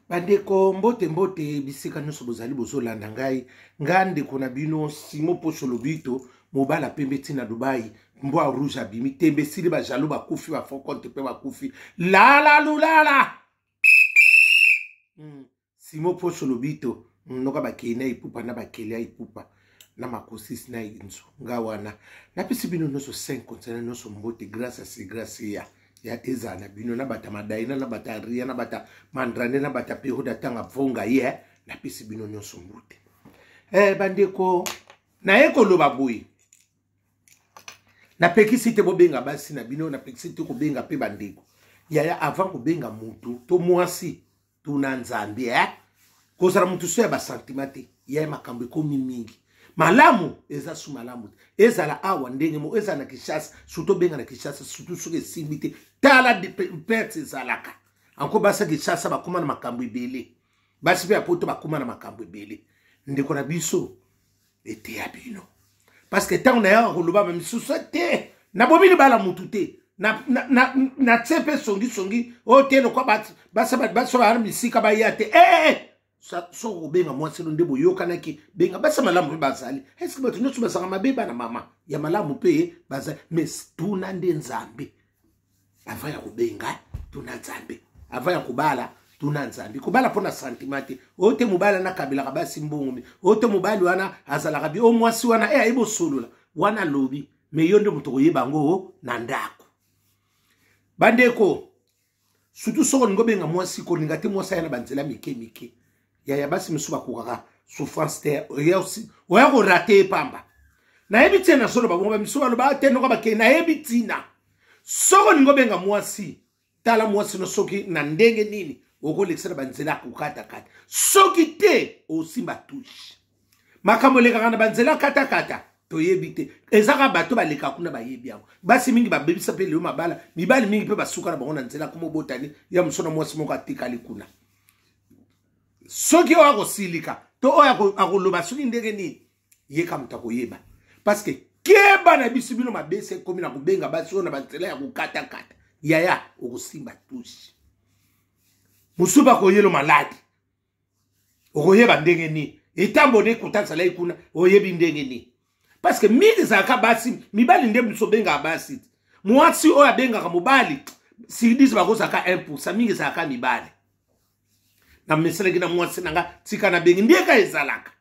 Bandeko mbote mbote bisika nyonso bozali bozolanda ngai ngande kuna bino simo poso lobito mobala pembe tina Dubai mbo rouge abimi tembe sili ba jalo ba kufi ba fokonte pe ba kufi la lulala simo poso lobito noka ba kena ipupa na ba kelea ipupa na makosis na inzo ngawana na pisi bino nyonso 5 kontena nyonso mbote grâce à ces grâce ya ezana bino na bata madaina na bata ria na bata mandrane na bata pehoda tanga vonga ye na pisi bino nyonso mbote bandeko na ekoloba boyi na pekisi te bobenga basi na bino na pekisi te ko benga pe bandeko ya avant ko benga mutu to mwasi tuna nzambi kozala mutu so ya ba sentimate ya makambo ko mingi malamu eza su malamu ezala awa ndenge mo eza na Kishasa suto benga na Kishasa suto soke simbite tala de perte zalaka anko basa Kishasa bakuma na makambo ibele basi pe apoto bakuma na makambo ibele ndeko na biso ete ya bino parce que tant na ya koloba même susete na bobili bala mutu te na tsepe songi o te no kwa basa ba misika ba yate so benga mwasi ndo ndebo yokanaki benga basa malamu pe bazali est-ce que batu nyotsu basanga mabeba na mama ya malamu pe bazali mais tuna nde nzambe ava ya kubenga tuna nzambe ava ya kubala tuna nzambe kubala pona sentimate ote mubala na kabila kabasi mbongo ote mubali wana azala kabi o mwasi wana aibo solola wana lobi me yondo mutoko yebango na ndako bandeko surtout soko ngobenga mwasi ko ngate mwasi yana banzela mike ya basi misuba kukaka souffrance te oya ko rater pamba na ebiti na solo babonga misuba lo ba teno ka bakena ebiti na soko ngobenga mwasi tala mwasi no soki na ndenge nini oko lexera banzela kukata soki te o simba touche makambo leka kana banzela kata to yebite ezaka bato baleka kuna bayebi yango basi mingi babebisa pe leo mabala mibali mingi pe basuka na bangona nzela kuma botani ya musona mwasi moko atikali kuna soki wako silika to oya akoloba soki ndenge nini yeka mutako yeba parce que keba na bisibino mabese komi na kubenga basi ona banzela ya kukata yaya okusimba touche musuba ko yelo maladi okoyeba ndenge ni etambo ne kutanza lai kuna oyebi ndenge ni parce que mingi zaka basi mibali nde mso benga basi mwasi oya benga ka mobali si disi bakoza ka 1% mingi zaka mibali na mesele gina mwasi nanga tika na bengi ndieka ezalaka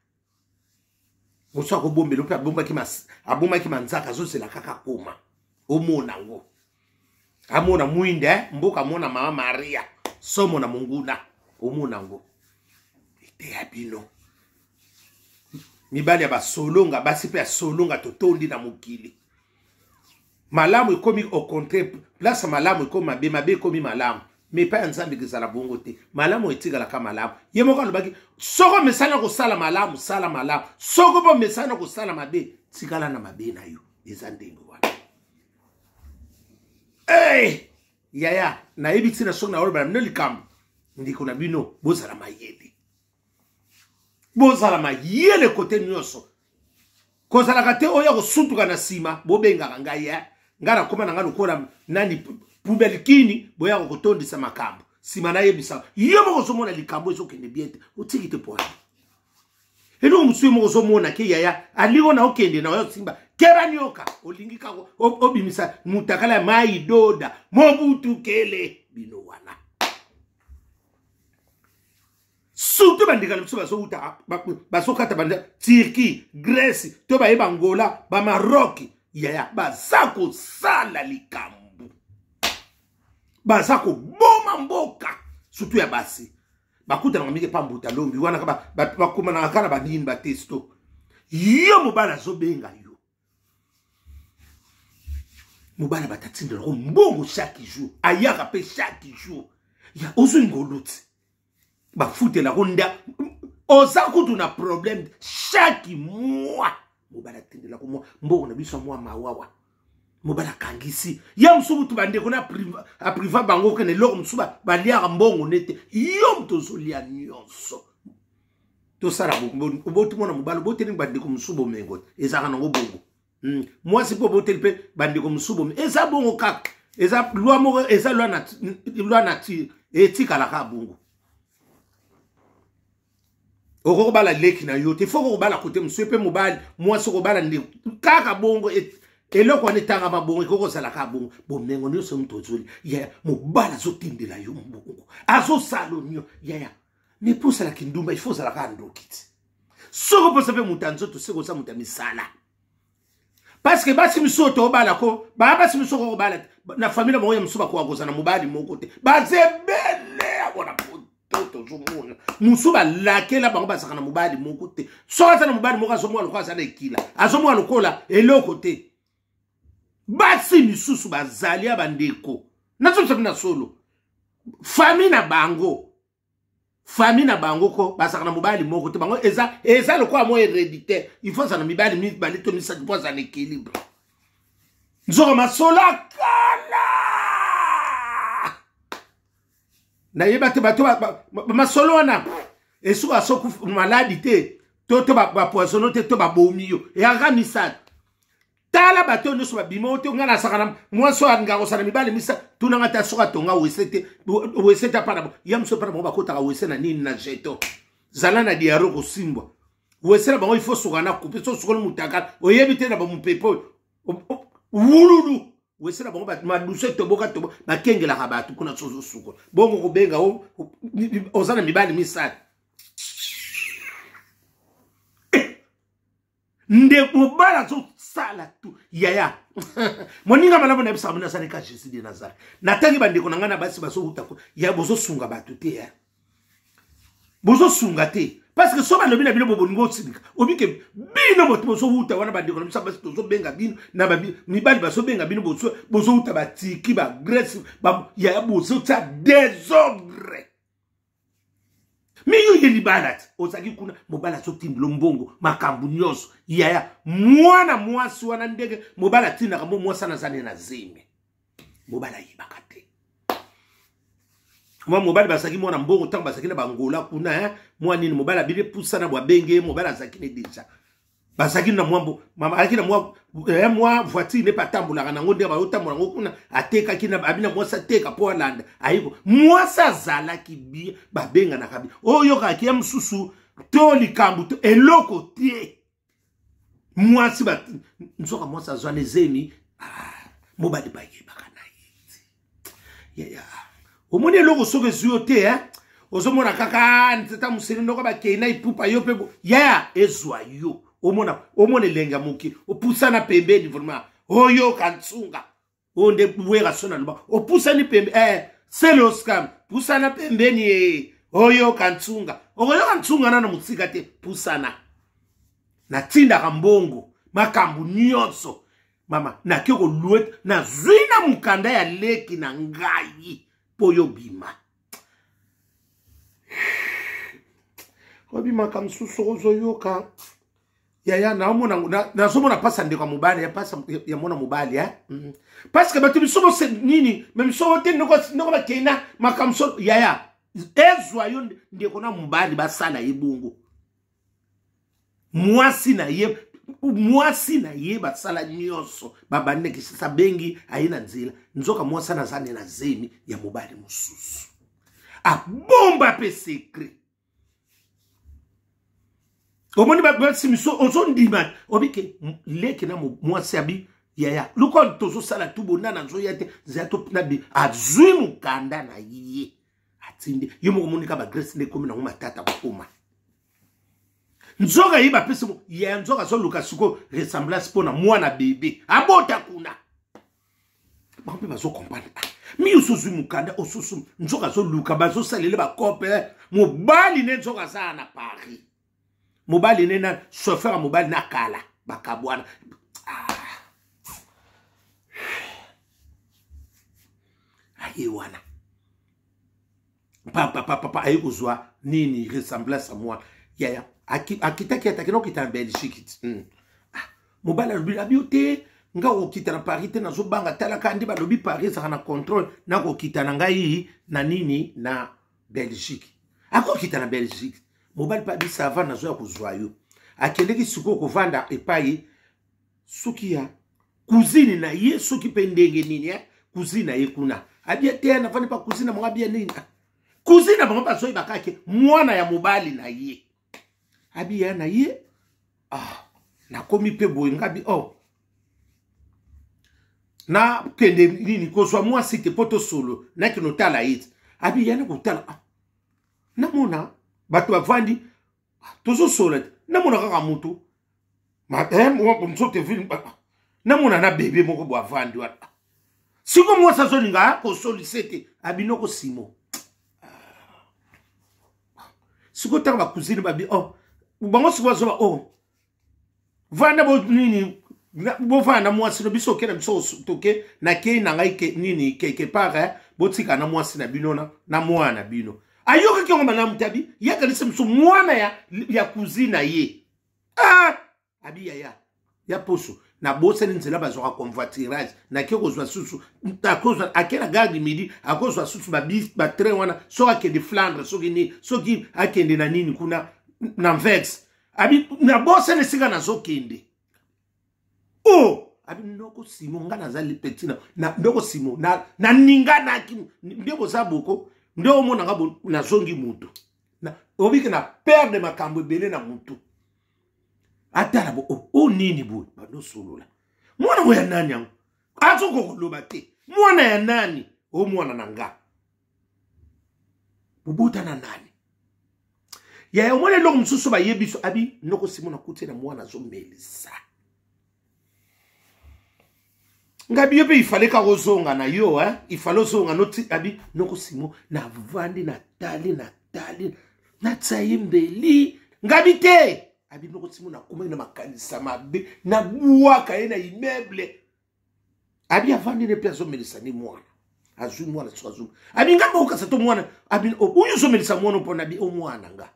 muso ko bombe lope abomba ki manzaka zo sela kaka koma omona ngo amona muinde mboka mona mama Maria somo na munguna omona ngo ete ya bino mibali ya basolonga basi pe ya solonga totondi na mukili malamu ikomi au contraire place malamu ikomi mabe ikomi malamu mais pas nzambe kizala bongo te malamu etigala ka malamu yemo ka lobaki soko mesana ko sala malamu soko bo mesana ko sala mabe tikala na mabe na yo ezandingo wana yaya na ebiti na soko na orba no likam ndiko na bino bozala mayele kote nyoso kozala kate oya ko sutuka na sima bobenga ngai ngara koma na ngalo kola nani pubelikini boya ko tondisa makambo sima na yebisa yo moko somona likambo ezokende biente otikite po eno mutsu moko somona ke yaya aliko na okende na yo simba kera nyoka olingi kako obimisa mutakala mai doda mobutu kele bino wana surtout bandika lusu basokata banda Turquie, Grèce, to ba Angola, ba Maroc, yaya bazako sala likambu. Bazako boma mboka, surtout ya basi. Bakuta na mike pambuta lombi wana ka bakuma na kala banini ba testo. Yo mobala zobenga yo. Mobala batatindela ko mbongo chaque jour, ayaka pe chaque jour. Ya ozo ngoluti. Ba foute la ronda ozakutu na problème chaque mois mobala tindela ko mbongo na biso mois mawawa mobala kangisi ya msubutu bande ko na priva bango kene loko msuba balia mbongo nete yo mtozo lia nyonso to sara bongo botu mona mobala boteli bande ko msubo mengo ezaka na bongo moi c'est pour boteli pe bande ko msubo eza bongo kaka eza loi mo eza loi na etika la ka bongo oko bala leki na yote foko bala kote mswepe mobali mwasi ko bala ndi kaka bongo eloko ne tanga mabongo koko sala ka bongo bomengo ni so mtozuli ya mobala zo tindela yo mbongo azo salonyo ya ne pousa la kindumba il faut sala ka ndokiti soko posa pe mutanzo to seko sa mutamisala parce que basi misoto bala ko basi misoko ko bala na famille mo ya msuba ko akoza na mobali moko te bazebele abona toto zomona musuba lakela bango basaka na mobali moko te soka na mobali moko azomwa lokwa za na ekila azomwa lokola eloko te basi misusu bazali abandeko nazo sabina solo famille na bango ko basaka na mobali moko te bango eza lokwa mo héréditaire il faut ça na mibali mibali to misa pour ça en équilibre nzoko masola kala na yeba te bato masolo wana esu asoku maladi te to ba poisonno te to ba bomio e aga misat tala bato no so bimo te ngala sakana mwaso anga ko sana mibale misa tunanga ta soka tonga wesete para yamso para ba kota wese na nini na jeto zala na diaro ko simbwa wese ba il faut sokana couper so sokolo mutaka oyebite na ba mupepo wululu wesera bango ba maduse toboka tobo bakengela ka batu kuna sozo suko bongo ko benga ozana mibali misati nde mobala zo sala tu yaya moninga malabo na bisa mona sale ka Jésus de Nazareth natangi bandeko nangana basi baso utako ya bozo sunga batu te ya bozo sunga te parce que so ba lobi na bino boboningo tsibika obike bino moto bozo uta wana bandeko na bisa basi tozo benga bino na ba mibali baso benga bino bozo uta batiki ba grace ba ya bozo ta désordre mais yo yeli balat ozaki kuna mobala so timblo mbongo makambu nyoso yaya mwana mwasi wana ndege mobala tina kamo mwasa na zane na zeme mobala yibaka te mobala basaki mwana mbongo tango basaki na bangola kuna mwana nini mobala bile pusana bwa benge mobala zaki ne deja basaki na mwambo mama akina mwa voiture ne patambula kana ngonde ba utambola ngokuna ateka kina abina mwasa teka Poland ayiko mwasa zala kibi babenga na kabi oyo ka kia msusu to likambu to eloko tie mwasi ba nzoka mwasa zwane zemi mobali ba yebaka na yiti ya omoni eloko soke zuyo te ozomona kaka nteta museni ndoko ba keina ipupa yo pebo ya ezwa yo omone lenga muki opusana pembeni vraiment oyo kantsunga onde buwera sona luba opusani pembe c'est le scam pusana pembeni oyo kantsunga nana mutsika te pusana na tinda kambongo makambu nyonso mama na keko luet na zwina mukanda ya leki na ngai poyo bima obima kamsuso ozoyoka ya na somo na pasa ndeko mobali ya pasa ya mona mobali parce que batu bisomo se nini même so te ndoko ba kena makamso ya ezwa yo ndeko na mobali basala yebungu mwasi na ye basala nyoso babande kisisa bengi aina nzila nzoka mwasa na zane na zemi ya mobali mususu bomba pe secret omoni ba simiso ozondima obike leki na mwasi abi yaya luko tozo sala tubona na nzo yate zato na bi azui mukanda na yiye atinde yomo komunika ba grace ne komi na matata kokoma nzoka yiba pese ya nzoka so luka suko ressemblance pona mwana bébé abota kuna bampe bazo comprendre mi usuzu mukanda osusu nzoka so luka bazo salele ba kope mobali ne nzoka sa na Paris mobali nena chauffeur mobali na kala bakabwana ayewana papa ayikuzwa nini ressemblance à moi yaya akitaki atakino kita en Belgique mobali lobi abiote nga okita na Paris te nazo banga tala kandi ba lobi Paris ça na contrôle na kokita na ngai na nini na Belgique akokita na Belgique mobali pa bisa avant nazo ya kuzwa yo akeleki suko ko vanda epai sukia cousine na ye suki pendenge nini cousine ye kuna abia te na fani pa cousine mo abia nini cousine mo pa so ibakake mwana ya mobali na ye abi ya na ye na komi pe boye ngabi na kende nini kozwa mwasi te poto solo na kino tala it abi ya na kotala na mona bato bavandi tozo solo na mona kaka mutu msote vini na mona na bebe moko bavandi wa siko mwasa zolinga ko solisete abinoko simo siko taka ba cousine babi bango siko zo vanda bo nini bo vanda mwasi no biso kena biso toke na ke na ngai ke nini quelque part botika na mwasi na binona na mwana bino ayoka ke ngoma na mtabi yaka lise mso mwana ya cousine ye abi ya poso na bosa nzela bazoka convoiturage na ke kozwa susu akozwa akela garde midi akozwa susu ba train wana so akende Flandre so kini so ki akende na nini kuna na Vex abi na bosa nesika na zo kende abi ndoko simo ngana za lipetina na ndoko simo na ninga na ki ndeko saboko ndo mona ngabo na zongi mutu na obike na perdre makambo ebele na mutu atala bo nini bo bado solola mwana mo ya nani yango azoko koloba te mwana ya nani mwana nanga bubuta na nani ya omone lo msusu ba yebiso abi ndoko simo na kuti na mwana zo melisa ngabi yope ifale ka kozonga na yo ifalo zonga noti abi ndoko simo na vandi na tali na tsayimbeli ngabi te abi ndoko simo na kuma na makanisa mabe na buwaka na immeuble abi avandi ne place melisa ni mwana azu mwana so azu abi ngamba ukasato mwana abi uyu so melisa mwana pona abi mwana nga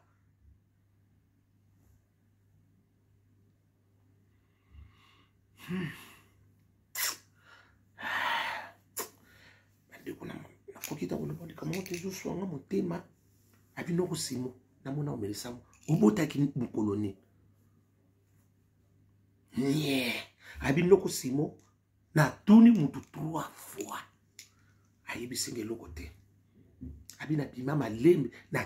kuna nakokita kuna boni kama otezo swanga motema abi ndoko simo na mona omelisa obotaki mukoloni abi ndoko simo na tuni mutu 3 fois ayibi singe lokote abi na bima malembe na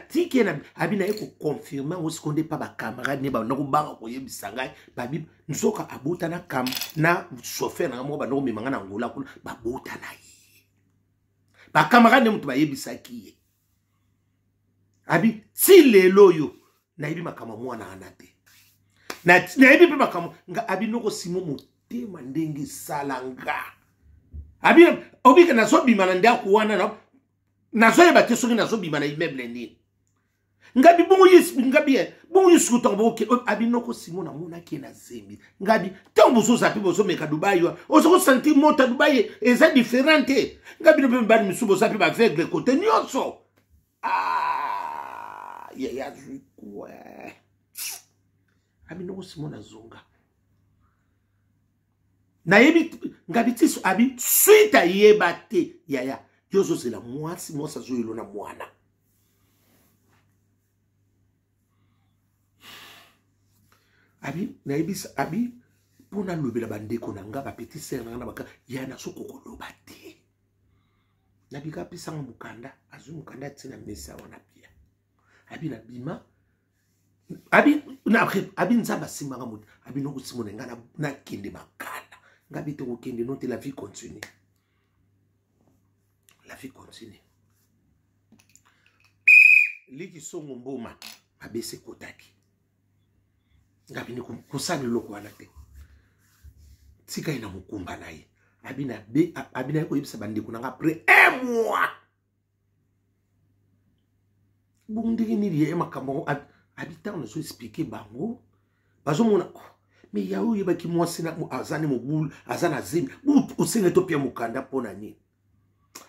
tike na abi na eko confirmer o seconde pa ba camarade ne ba ndoko banga ko yebisa ngai babi nzoka abota na kam na chauffeur na mo ba ndoko memanga na ngola kuna babota na ye ba camarade mutu ba yebisa ki abi si lelo yo na yibi makama mwana anate na yibi pe makama nga abi noko simo motema ndenge salanga abi obika na so bima na ndia kuwana na so yeba te soki na so bima na immeuble ni ngabi bongo yesu kutongo abi noko simo na mona ki na zembi ngabi tango so sapi boso meka Dubai wa oso sentir mota Dubai eza différente ngabi no pe mbani misubo sapi ba vegle côté nyonso ya zikwe abi noko simo na zonga na yebi ngabi tiso abi suite yeba te ya yozo zela mwasi mosa zo yelo na mwana abi na yebi abi pona lobela bandeko na nga ba petit sœur na baka ya na soko koloba te na bika pisanga mukanda azu mukanda tina mesa wana pia abi na bima abi na abi nzaba simanga mutu abi no kusimona ngana na kende makanda ngabi to kende note la vie continue liki songo mboma abese kotaki ngabi ni kusani loko wana te tika ina mukumba naye abina ko yebisa bandeko nanga après 1 mois bundiki ni liye makambo habitant na so expliquer bango bazo mona mais yaou yeba ki mwasi na azane mobulu azana zemi usenge to pia mukanda pona ni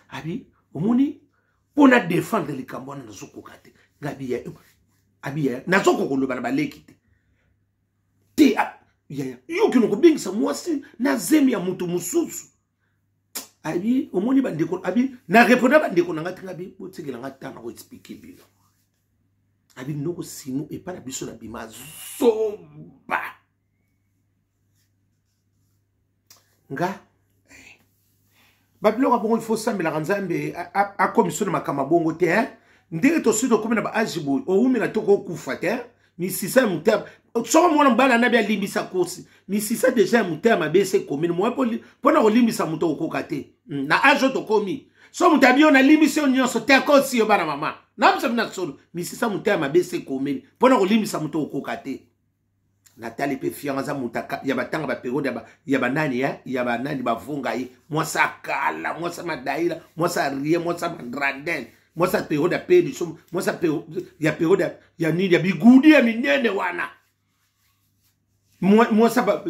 abi omoni pona défendre likambo na zo kokate ngabi ya abi ya na zo kokoloba na baleki te ya yo kino ko bingisa mwasi na zemi ya mutu mususu abi omoni bandeko abi na répondre bandeko na ngati ngabi botikela ngata na ko expliquer bilo abi noko simo e para biso na bima zomba nga babilo ka bongo il faut sambela nzambe a commission makama bongo te ndenge tosito komena ba ajibo oumina toko kufa te misisa muta so mwana mbala na bia limbisa kosi misisa déjà muta mabese komini mo pona ko limbisa muto okoka te na ajo to komi so muta bio na limbisa nyonso te kosi yo bana mama na msa bina solo misisa muta mabese komini pona ko limbisa muto okoka te Nathalie pe fianza mutaka ya batanga ba periode ya banani ya banani bavunga yi mwasa kala mwasa madaila mwasa rie mwasa mandrandel mwasa periode ya pedi so mwasa periode ya nini ya bigudi ya minene wana mwasa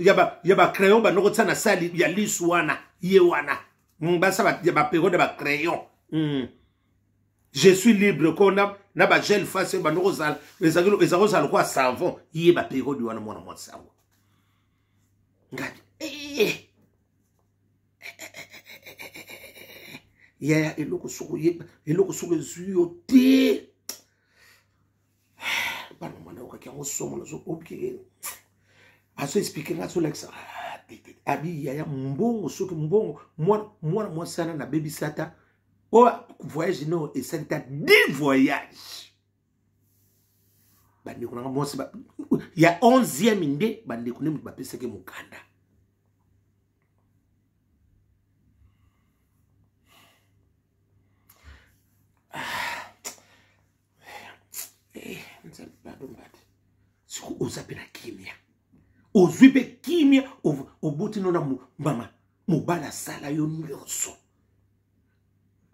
ya ba crayon ba noko tsana sali ya lisu wana ye wana mbasa ya ba periode ba crayon je suis libre kona na ba gel face ba noko sala ezako sala kwa savon ye ba periode wana mwana mwasa ngati ya eloko soko zuyo te bana mwana okakiango somo na so obike aso expliquer ngaso like ça abi ya mbongo soki mbongo mwana mwasana na baby sata o voyage no et ça 10 voyages bandi kuna mwasi ba ya 11e inde bandi kuna mutu bapeseke mukanda ozape na kimia ozwi pe kimia obuti nona mama mobala sala yo nyonso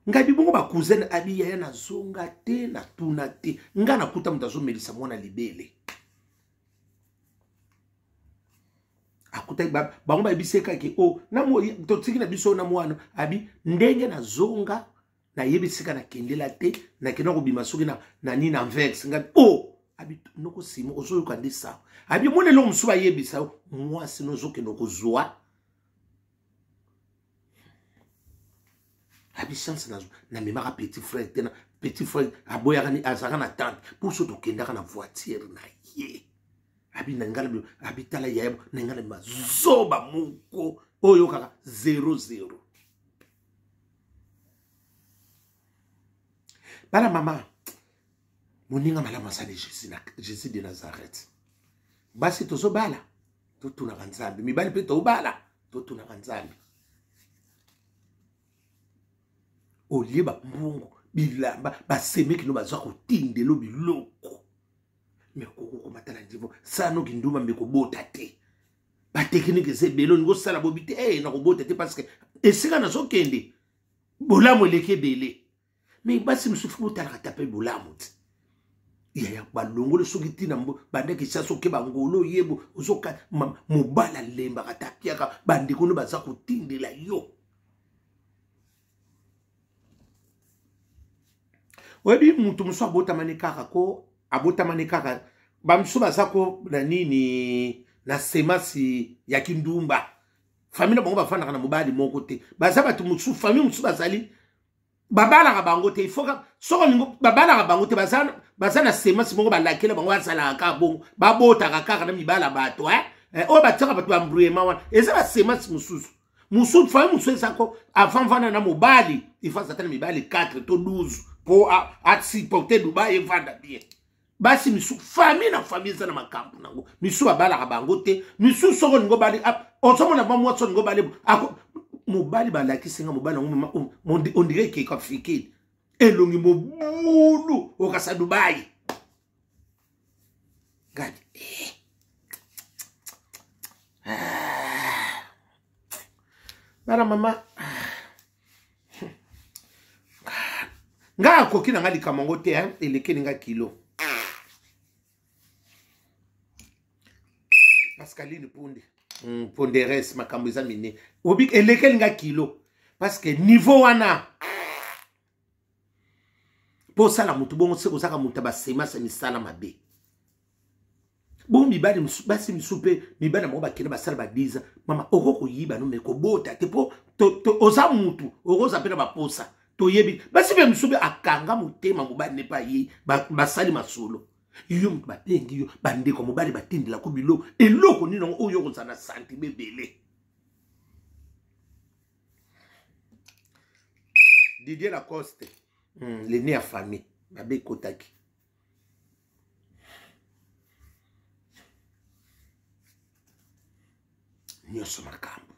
ngabi bongo ba cousin abi ya na zonga te na tuna te nga na kuta mutazo melisa mwana libele akuta bango ba biseka ke o na mo to tsiki na biso na mwana abi ndenge na zonga na yebisika na kendela te na kena ko bima soki na ni na vex ngabi o abi noko simo ozo ko ndisa abi mone lo msuba yebisa moi sino zoke noko zoa abi chance na memaka petit frère tena petit frère aboya kani azaka na tante pour so to kenda na voiture na ye abi na ngala abi tala yebo na ngala mazoba muko oyo kaka 00 bana mama moninga malama sale Jésus de Nazareth basi tozo bala totuna kanzambi mibali pe to bala totuna kanzambi olieba mbungu bilamba baseme kino bazwa kotindelo biloko me koko matala ndivo sano kinduma mbeko bota te ba technique ze belo ngo sala bobite na kobota te parce que esika na zokende bolamo leke bele me basi msufu botala tape bolamo te ya balongolo soki tina bandeki chaso ke bangolo yebo uzoka mobala lemba katapiaka bandeko no baza kotindela yo webi mutu muso abota manikaka ko abota manikaka bamso baza ko na nini na semasi ya kindumba famille bango bafana na mobali moko te baza batu musu famille musu bazali babala ka bango te ifoka soko ningo babala ka bango te baza na semasi moko balakela bango basala ka bongo babota kaka na mibala bato o bataka batu bambruema wana eza ba semasi mususu famille musu esako avant vana na mobali ifasa tana mibali 4 to 12 pour supporter Dubaï et vendre bien. Basi misu famille na famille za na makampu nango. Misu babala ka bango te, misu soko ngo bali osomo na bamwa so ngo bali ako mobali bala kisinga mobali ngo on dirait que ka fikile. Elongi mobulu okasa Dubaï. Gadi. Bana mama nga koki na ngali kamango te eleke nga kilo Pascaline Punde ponderes makambo eza mine obi eleke nga kilo parce que niveau wana po sala mutu bongo se kozaka mutu ba sema sa misala mabe bon mibali basi misupe mibali mo bakena basala badiza mama okoko yiba no meko bota te po oza mutu okoza pena baposa toyebi basi be misube akanga mutema mobali ne pa yi basali masolo iyo batengi yo bandeko mobali batindela ko bilo eloko nino oyo kozana santi bebele Didier Lacoste le né à famille mabe kotaki. Nyoso makambo.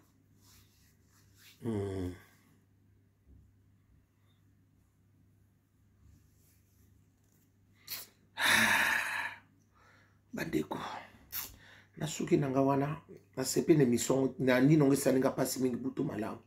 Bandeko. Nasuki nanga wana. Nasepe ne mission na nino ngesalinga pasi mingi butu malamu.